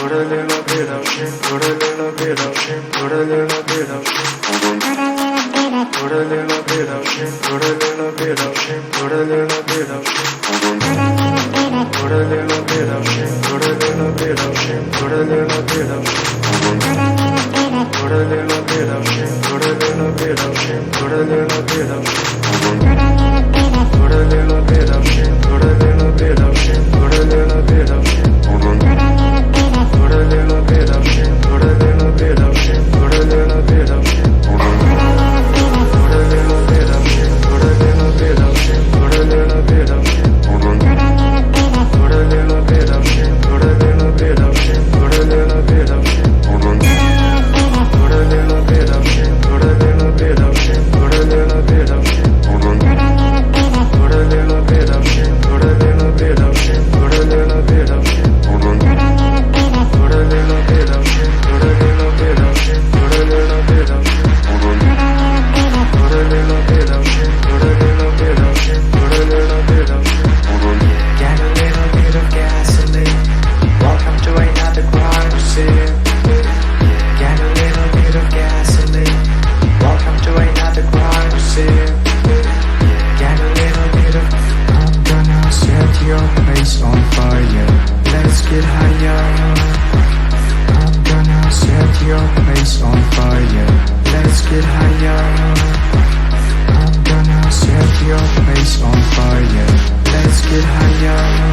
put a little bit of shit, put a little bit of shit, put a little bit of shit. Put a little bit of shit, put a little bit of shit, put a little bit of shit. Put a little bit of shit, put a little bit of shit, put a little bit of shit. Put a little bit of shit, put a little bit of shit, put a little bit of shit. Put a little bit of shit, put a little bit of shit, put a little bit of shit. Put a little bit of shit, put a little bit of shit, put a little bit of shit. Put a little bit of shit, put a little bit of shit, put a little bit of shit. Put a little bit of shit, put a little bit of shit, put a little bit of shit. Put a little bit of shit, put a little bit of shit, put a little bit of shit. Put a little bit of shit, put a little bit of shit, put a little bit of shit. Put a little bit of shit, put a little bit of shit, put a little bit of shit. Put a little bit of shit, put a little bit of shit, put a little bit of shit. Get a little bit of gasoline. Welcome to another crime scene. Get a little bit of gasoline. Welcome to another crime scene. Get a little bit of. I'm gonna set your place on fire. Let's get higher. I'm gonna set your place on fire. Let's get higher. I'm gonna set your place on fire. Let's get higher.